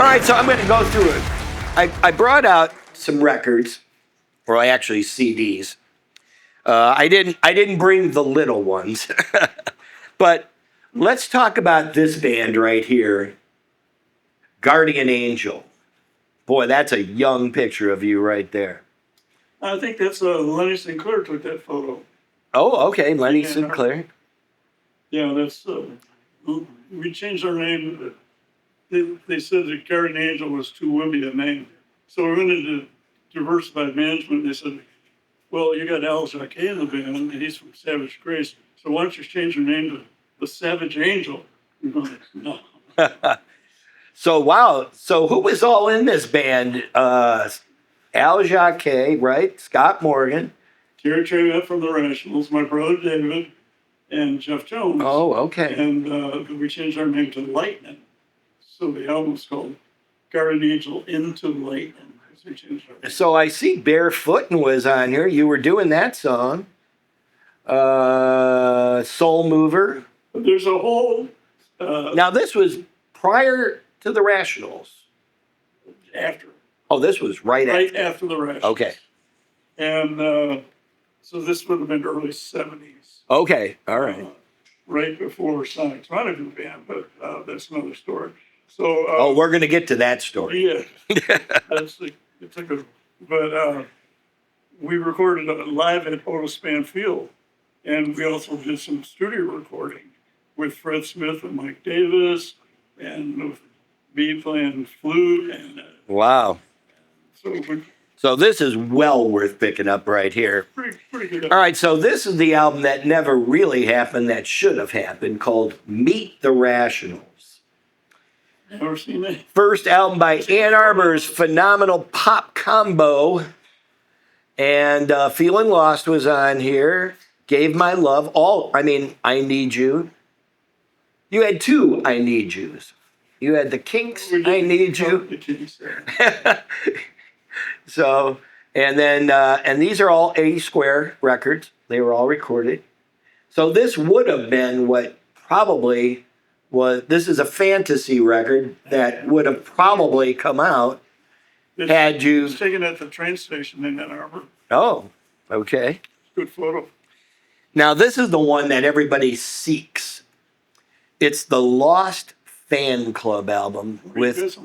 right, so I'm going to go through it. I brought out some records, or actually CDs. I didn't bring the little ones, but let's talk about this band right here, Guardian Angel. Boy, that's a young picture of you right there. I think that's Lenny Sinclair took that photo. Oh, okay, Lenny Sinclair. Yeah, that's we changed our name. They said that Guardian Angel was too wimpy a name, so we went into diversified management. They said, "Well, you got Al Jacquet in the band, and he's from Savage Grace. So why don't you change your name to the Savage Angel?" No. So wow, so who was all in this band? Al Jacquet, right? Scott Morgan. Terry Tremont from the Rationals, my brother David, and Jeff Jones. Oh, okay. And we changed our name to Lightning. So the album's called Guardian Angel Into Lightning. So I see Barefootin' was on here. You were doing that song. Soul Mover. There's a whole... now this was prior to the Rationals. After. Oh, this was right after. Right after the Rationals. Okay. And so this would have been early 70s. Okay, all right. Right before Sonic Rendezvous band, but that's another story. So, we're going to get to that story. Yeah, it's a good one. But we recorded live at Otis Spann Field, and we also did some studio recording with Fred Smith and Mike Davis, and me playing flute. And wow. So so this is well worth picking up right here. Pretty good. All right, so this is the album that never really happened that should have happened, called Meet the Rationals. Never seen that. First album by Ann Arbor's phenomenal pop combo. And Feeling Lost was on here. Gave My Love. I Need You. You had two I Need Yous. You had the Kinks, I Need You. The Kinks. So, and then, and these are all 80 Square records. They were all recorded. So this would have been what probably was, this is a fantasy record that would have probably come out had you... It's taken at the train station in Ann Arbor. Oh, okay. Good photo. Now this is the one that everybody seeks. It's the Lost Fan Club album with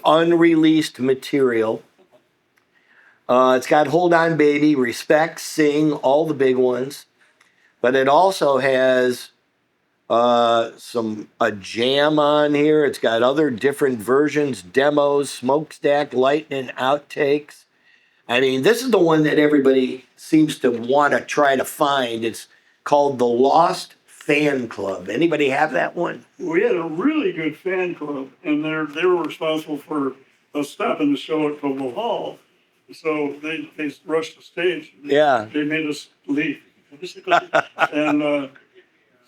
unreleased material. It's got Hold On Baby, Respect, Sing, all the big ones. But it also has a jam on here. It's got other different versions, demos, Smokestack, Lightning, outtakes. I mean, this is the one that everybody seems to want to try to find. It's called the Lost Fan Club. Anybody have that one? We had a really good fan club, and they were responsible for us stopping the show at Podell Hall. So they rushed the stage. Yeah. They made us leave. And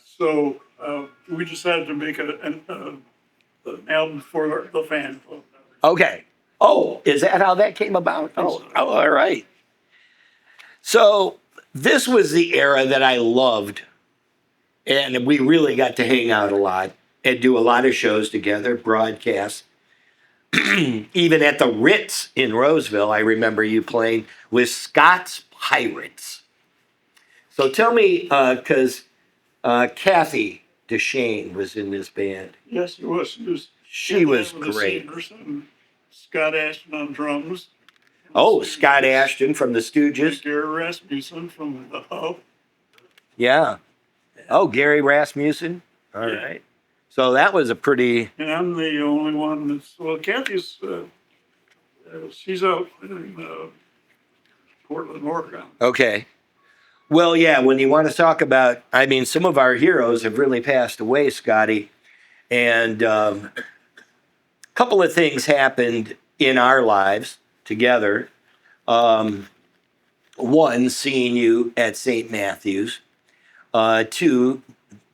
so we decided to make an album for the fan club. Okay. Oh, is that how that came about? Oh, all right. So this was the era that I loved. And we really got to hang out a lot and do a lot of shows together, broadcasts. Even at the Ritz in Roseville, I remember you playing with Scott's Pirates. So tell me, because Kathy DeShane was in this band. Yes, she was. She was great. Scott Ashton on drums. Oh, Scott Ashton from the Stooges. Gary Rasmussen from the Hub. Yeah. Oh, Gary Rasmussen. All right. So that was a pretty... And I'm the only one that's... Well, Kathy's... she's out in Portland, Oregon. Okay. Well, yeah, when you want to talk about... I mean, some of our heroes have really passed away, Scotty. And a couple of things happened in our lives together. One, seeing you at St. Matthew's. Two,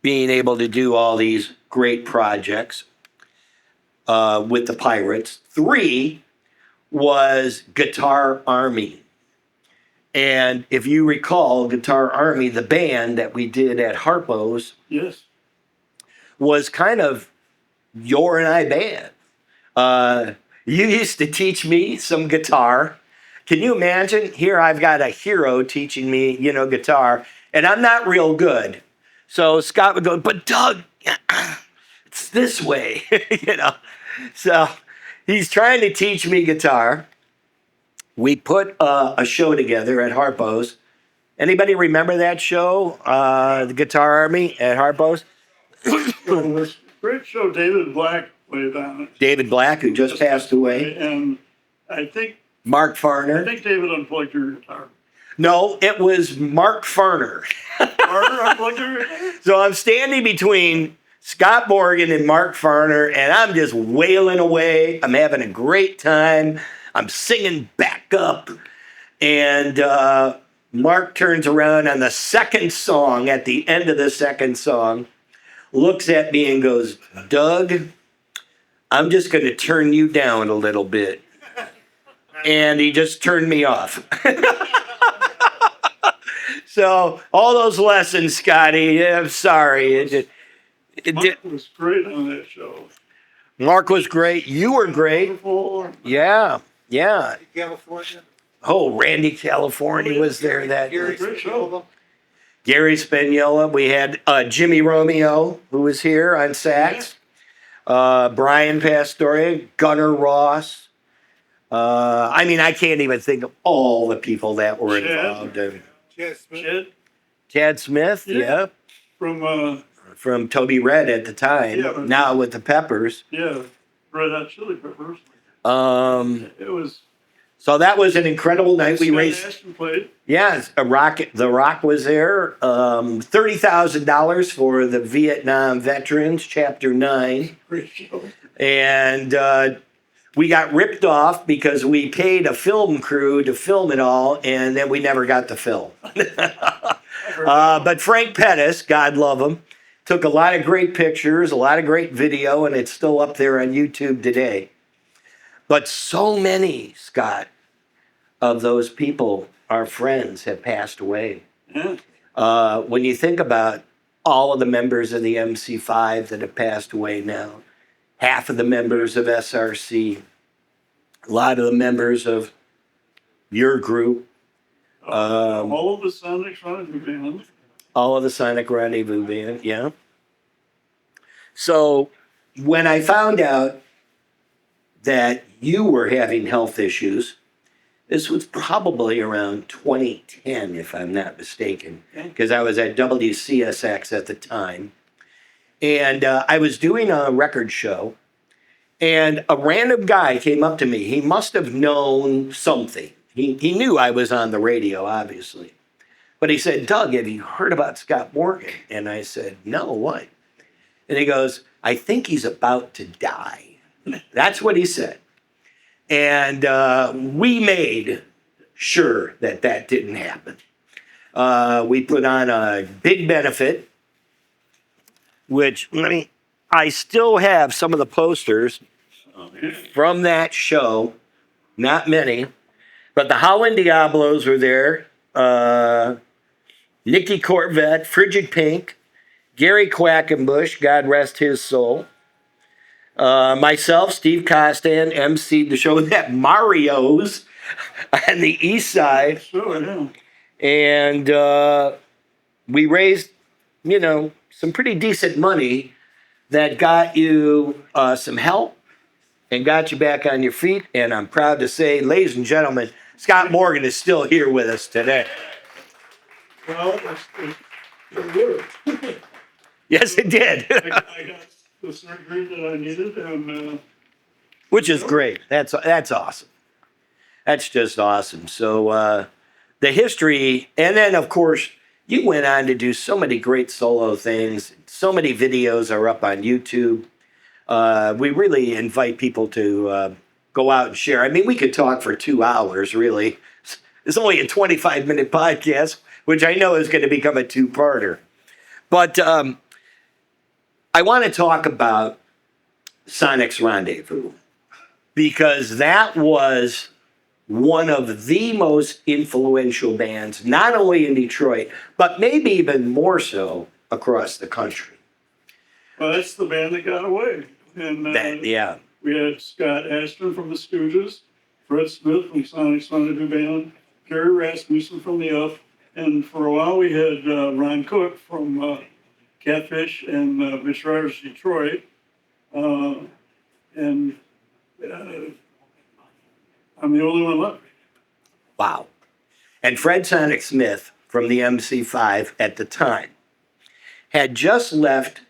being able to do all these great projects with the Pirates. Three was Guitar Army. And if you recall, Guitar Army, the band that we did at Harpo's, yes, was kind of your and I band. You used to teach me some guitar. Can you imagine? Here I've got a hero teaching me, guitar, and I'm not real good. So Scott would go, but Doug, it's this way, So he's trying to teach me guitar. We put a show together at Harpo's. Anybody remember that show, the Guitar Army at Harpo's? Great show. David Black played on it. David Black, who just passed away. And I think Mark Farner. David unplugged your guitar. No, it was Mark Farner. Farner unplugged your guitar? So I'm standing between Scott Morgan and Mark Farner, and I'm just wailing away. I'm having a great time. I'm singing back up. And Mark turns around on the second song, at the end of the second song, looks at me and goes, Doug, I'm just going to turn you down a little bit. And he just turned me off. So all those lessons, Scotty, I'm sorry. Mark was great on that show. Mark was great. You were great. Yeah. California. Oh, Randy California was there that Gary Great show. Gary Spagnola. We had Jimmy Romeo, who was here on sax. Brian Pastoria, Gunnar Ross. I can't even think of all the people that were involved. Chad Smith. Chad Chad Smith, yeah. from Toby Red at the time. Yeah. Now with the Peppers. Red Hot Chili Peppers. It was. So that was an incredible night. We Scott raised. Ashton played. Yeah, The Rock was there. $30,000 for the Vietnam Veterans, Chapter 9. Great show. And we got ripped off because we paid a film crew to film it all, and then we never got the film. But Frank Pettis, God love him, took a lot of great pictures, a lot of great video, and it's still up there on YouTube today. But so many, Scott, of those people, our friends, have passed away. Yeah. When you think about all of the members of the MC5 that have passed away now, half of the members of SRC, a lot of the members of your group, All of the Sonic Rendezvous band. all of the Sonic Rendezvous band, yeah. So when I found out that you were having health issues, this was probably around 2010, if I'm not mistaken, because I was at WCSX at the time. And I was doing a record show, and a random guy came up to me. He must have known something. He knew I was on the radio, obviously. But he said, Doug, have you heard about Scott Morgan? And I said, no, what? And he goes, I think he's about to die. That's what he said. And we made sure that didn't happen. We put on a big benefit, which, I still have some of the posters from that show. Not many. But the Holland Diablos were there. Nicky Corvette, Frigid Pink, Gary Quackenbush, God rest his soul. Myself, Steve Costan, emceed the show at Mario's on the east side. Sure, yeah. And we raised, some pretty decent money that got you some help and got you back on your feet. And I'm proud to say, ladies and gentlemen, Scott Morgan is still here with us today. Well, it worked. Yes, it did. I got the surgery that I needed, and Which is great. That's awesome. That's just awesome. So the history, and then of course you went on to do so many great solo things. So many videos are up on YouTube. We really invite people to go out and share. We could talk for 2 hours, really. It's only a 25-minute podcast, which I know is going to become a two-parter. But I want to talk about Sonic's Rendezvous, because that was one of the most influential bands, not only in Detroit, but maybe even more so across the country. well, that's the band that got away. And Yeah. We had Scott Ashton from the Stooges, Fred Smith from Sonic Rendezvous Band, Gary Rasmussen from the Up, and for a while we had Ron Cook from Catfish and Mitch Riders Detroit. And I'm the only one left. Wow. And Fred Sonic Smith from the MC5 at the time had just left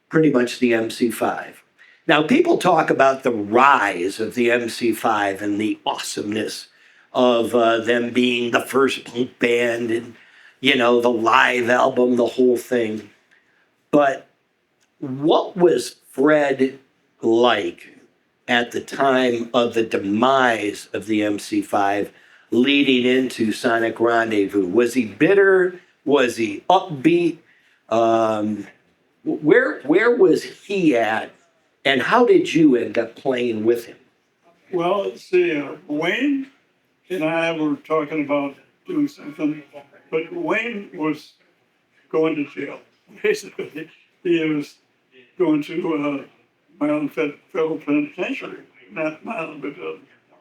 pretty much the MC5. Now, people talk about the rise of the MC5 and the awesomeness of them being the first punk band and, you know, the live album, the whole thing. But what was Fred like at the time of the demise of the MC5 leading into Sonic Rendezvous? Was he bitter? Was he upbeat? Where was he at? And how did you end up playing with him? Well, let's see, Wayne and I were talking about doing something, but Wayne was going to jail. Basically, he was going to Maryland Federal Penitentiary, not Maryland, but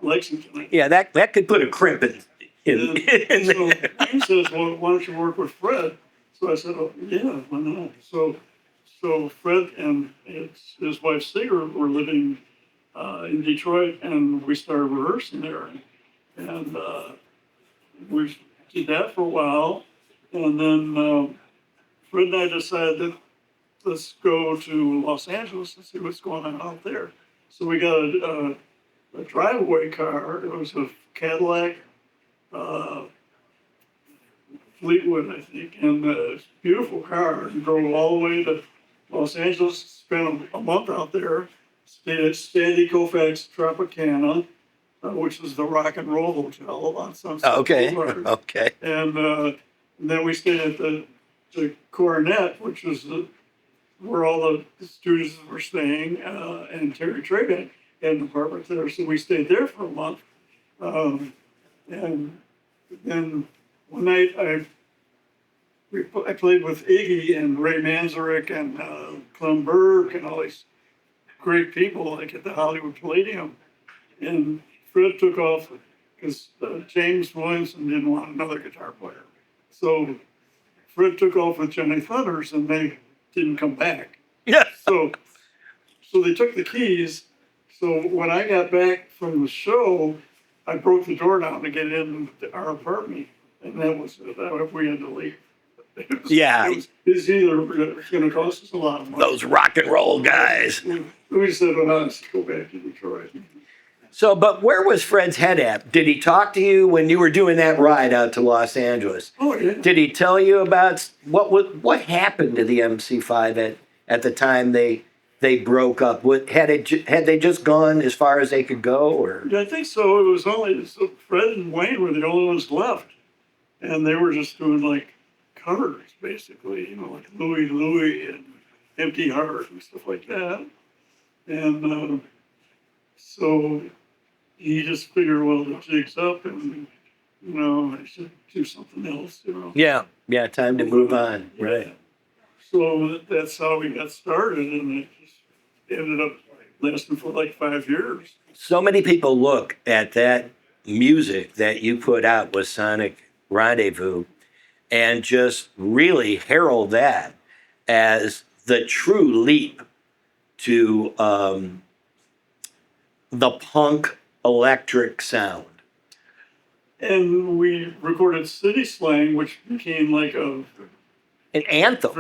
Lexington. Yeah, that could put a crimp in So there. Wayne says, "Well, why don't you work with Fred?" So I said, "Oh, yeah, why not?" So Fred and his wife Sigrid were living in Detroit, and we started rehearsing there, and we did that for a while, and then Fred and I decided that let's go to Los Angeles and see what's going on out there. So we got a driveway car. It was a Cadillac Fleetwood, I think, and a beautiful car. And drove all the way to Los Angeles, spent a month out there, stayed at Sandy Koufax Tropicana, which is the rock and roll hotel on Sunset Okay. Boulevard. Okay. And then we stayed at the Coronet, which is where all the students were staying, and Terry Trey had an apartment there. So we stayed there for a month. And then one night I played with Iggy and Ray Manzarek and Clem Burke and all these great people like at the Hollywood Palladium. And Fred took off because James Williamson didn't want another guitar player. So Fred took off with Johnny Thunders and they didn't come back. Yeah. So they took the keys. So when I got back from the show, I broke the door down to get into our apartment, and that was we had to leave. Yeah. It was going to cost us a lot of money. Those rock and roll guys. We said, well, let's go back to Detroit. So, but where was Fred's head at? Did he talk to you when you were doing that ride out to Los Angeles? Oh, yeah. Did he tell you about what happened to the MC5 at the time they broke up? Had they just gone as far as they could go, or? Yeah, I think so. It was only Fred and Wayne were the only ones left, and they were just doing like covers, basically, you know, like Louie and Empty Heart and stuff like that. And so he just figured, well, the jig's up, and you know, I should do something else, you know. Yeah, time to move on, right? So that's how we got started, and it just ended up lasting for like 5 years. So many people look at that music that you put out with Sonic Rendezvous and just really herald that as the true leap to the punk electric sound. And we recorded City Slang, which became like An anthem.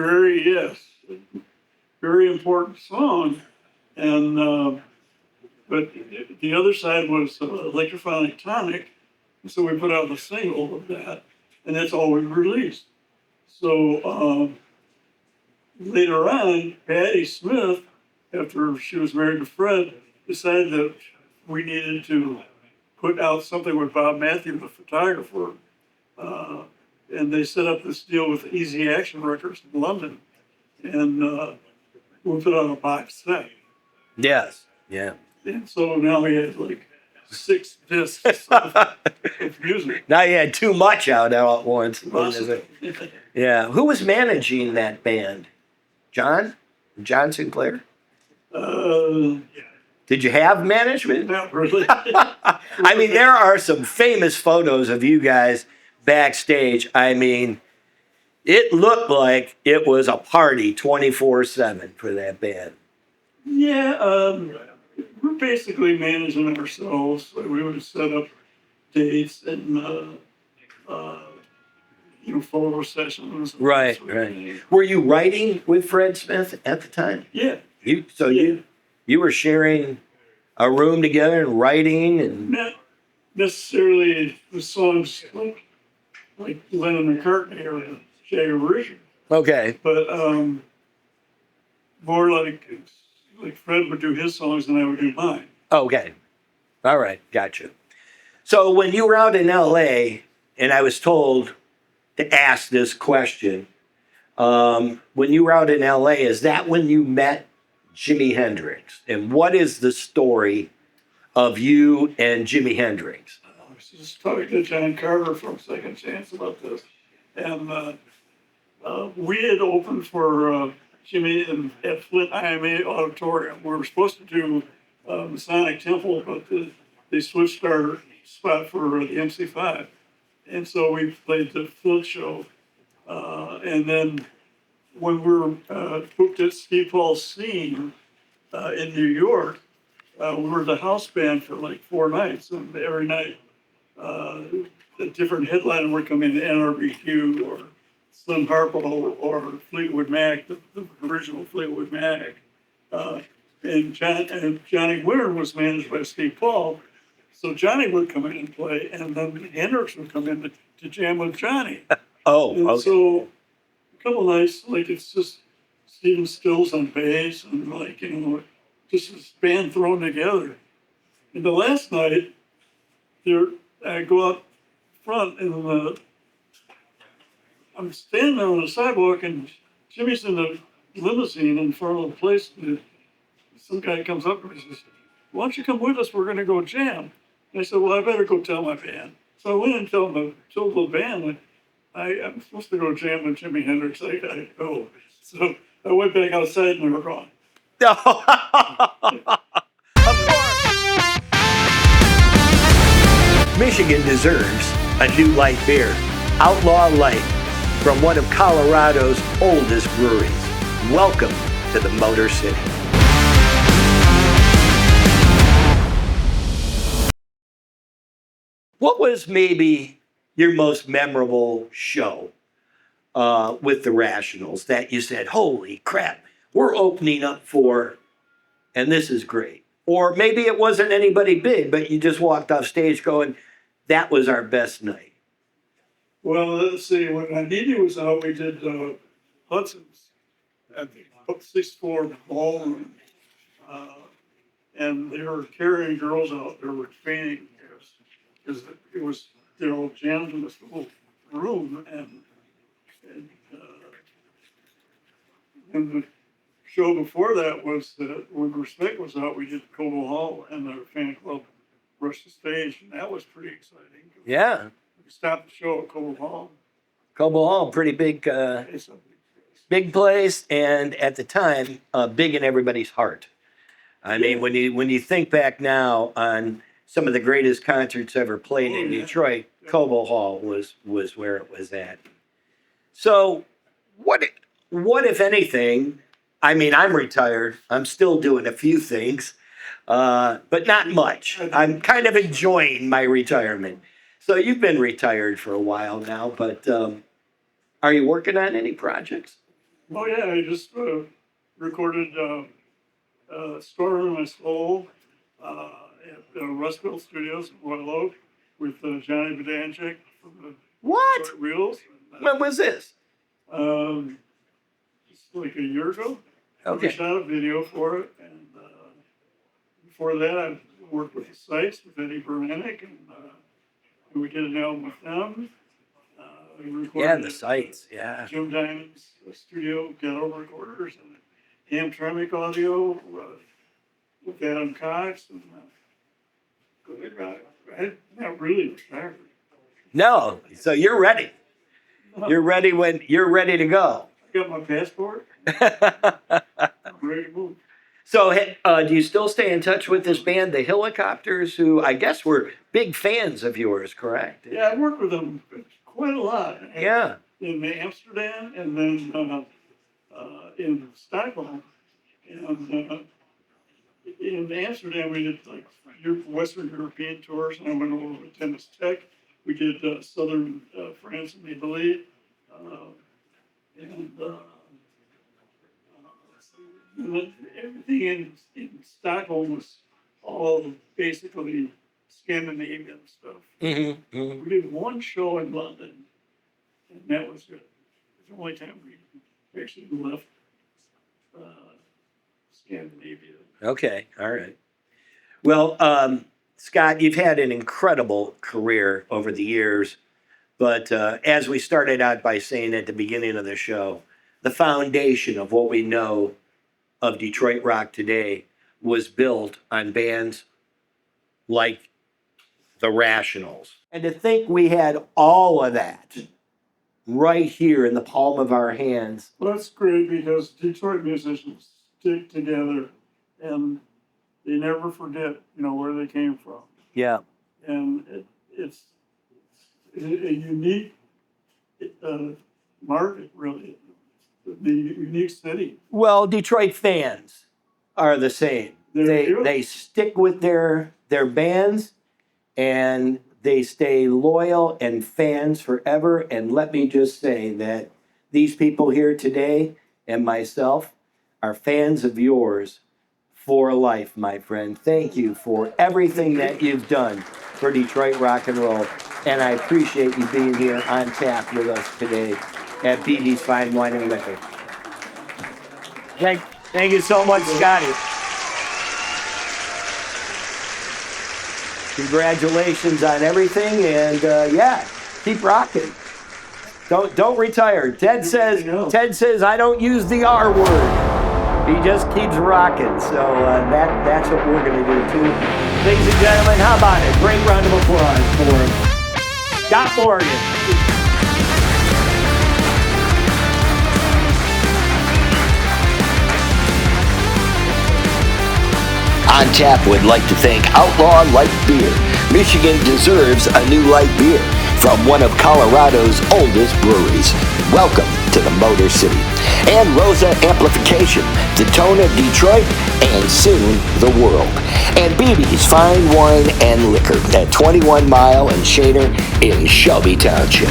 very important song. And but the other side was Electrophonic Tonic, so we put out a single of that, and that's all we released. So later on, Patti Smith, after she was married to Fred, decided that we needed to put out something with Bob Matthews, the photographer, and they set up this deal with Easy Action Records in London, and we put out a box set. Yes. Yeah. And so now we had like 6 discs of music. Now you had too much out at once. Awesome. Yeah. Who was managing that band? John Sinclair? Did you have management? Not really. I mean, there are some famous photos of you guys backstage. I mean, it looked like it was a party 24/7 for that band. Yeah, we're basically managing ourselves. Like, we would set up dates and photo sessions. And that Right, sort of right. thing. Were you writing with Fred Smith at the time? Yeah. You were sharing a room together and writing and Not necessarily the songs like Lennon McCartney or Jagger Richard, okay. but more like Fred would do his songs and I would do mine. Okay. All right, gotcha. So when you were out in LA and I was told to ask this question, when you were out in LA, is that when you met Jimi Hendrix? And what is the story of you and Jimi Hendrix? I was just talking to John Carter from Second Chance about this, and we had opened for Jimmy at Flint IMA Auditorium. We were supposed to do Masonic Temple, but they switched our spot for the MC5. And so we played the Flint show. And then when we were booked at Steve Paul's Scene in New York, we were the house band for like 4 nights. And every night, a different headliner would come in, NRBQ or Slim Harpo or Fleetwood Mac, the original Fleetwood Mac. And Johnny Winter was managed by Steve Paul. So Johnny would come in and play, and then Hendrix would come in to jam with Johnny. Oh, And okay. so a couple nights, like it's just Stephen Stills on bass and just this band thrown together. And the last night, I go out front and I'm standing there on the sidewalk and Jimmy's in the limousine in front of the place. And some guy comes up and says, "Why don't you come with us? We're going to go jam." And I said, "Well, I better go tell my band." So I went and told the band, like, I'm supposed to go jam with Jimi Hendrix. I gotta go. So I went back outside and they were gone. Of course. Michigan deserves a new light beer. Outlaw Light from one of Colorado's oldest breweries. Welcome to the Motor City. What was maybe your most memorable show with the Rationals that you said, holy crap, we're opening up for, and this is great? Or maybe it wasn't anybody big, but you just walked off stage going, that was our best night. Well, let's see. When Anita was out, we did Hudson's at the 6th floor ballroom. And they were carrying girls out. They were fainting because it was, jammed in this little room. And the show before that was that when Respect was out, we did Cobo Hall and the fan club rushed the stage. And that was pretty exciting. Yeah. We stopped the show at Cobo Hall. Cobo Hall, pretty big, It's a big place, and at the time, big in everybody's heart. I mean, when you think back now on some of the greatest concerts ever played in Detroit, Cobo Hall was where it was at. So, what if anything? I mean, I'm retired. I'm still doing a few things, but not much. I'm kind of enjoying my retirement. So you've been retired for a while now, but are you working on any projects? Oh yeah, I just recorded "Storm in My Soul" at Rustbelt Studios in Royal Oak with Johnny Bedanchik from the What? Short Wheels. When was this? Just like a year ago. Okay. We shot a video for it, and before that, I worked with the Sites with Eddie Berenick, and we did an album with them. We recorded Yeah, the Sites. Yeah. Jim Diamond's studio ghetto recorders and Hamtramck audio with Adam Cox. And I'm not really retired. No. So you're ready. You're ready when you're ready to go. I got my passport. I'm ready to move. So, do you still stay in touch with this band, the Helicopters, who I guess were big fans of yours, correct? Yeah, I worked with them quite a lot. Yeah. In Amsterdam and then in Stockholm. And in Amsterdam, we did like Western European tours, and I went over with Tennis Tech. We did Southern France and Italy. And everything in Stockholm was all basically Scandinavian stuff. Mm-hmm. Mm-hmm. We did one show in London, and that was good. It was the only time we actually left Scandinavia. Okay. All right. Well, Scott, you've had an incredible career over the years. But as we started out by saying at the beginning of the show, the foundation of what we know of Detroit rock today was built on bands like the Rationals. And to think we had all of that right here in the palm of our hands. Well, that's great because Detroit musicians stick together and they never forget, where they came from. Yeah. And it's a unique market, really. The unique city. Well, Detroit fans are the same. They stick with their bands and they stay loyal and fans forever. And let me just say that these people here today and myself are fans of yours for life, my friend. Thank you for everything that you've done for Detroit rock and roll. And I appreciate you being here on tap with us today at BB's Fine Wine and Liquor. Thank you so much, Scotty. Congratulations on everything, and keep rocking. Don't retire. Ted says I don't use the R word. He just keeps rocking. So that's what we're gonna do too. Ladies and gentlemen, how about it? Great round of applause for Scott Morgan. On Tap would like to thank Outlaw Light Beer. Michigan deserves a new light beer from one of Colorado's oldest breweries. Welcome to the Motor City. And Rosa Amplification, Daytona, Detroit, and soon the world. And BB's Fine Wine and Liquor at 21 Mile and Shader in Shelby Township.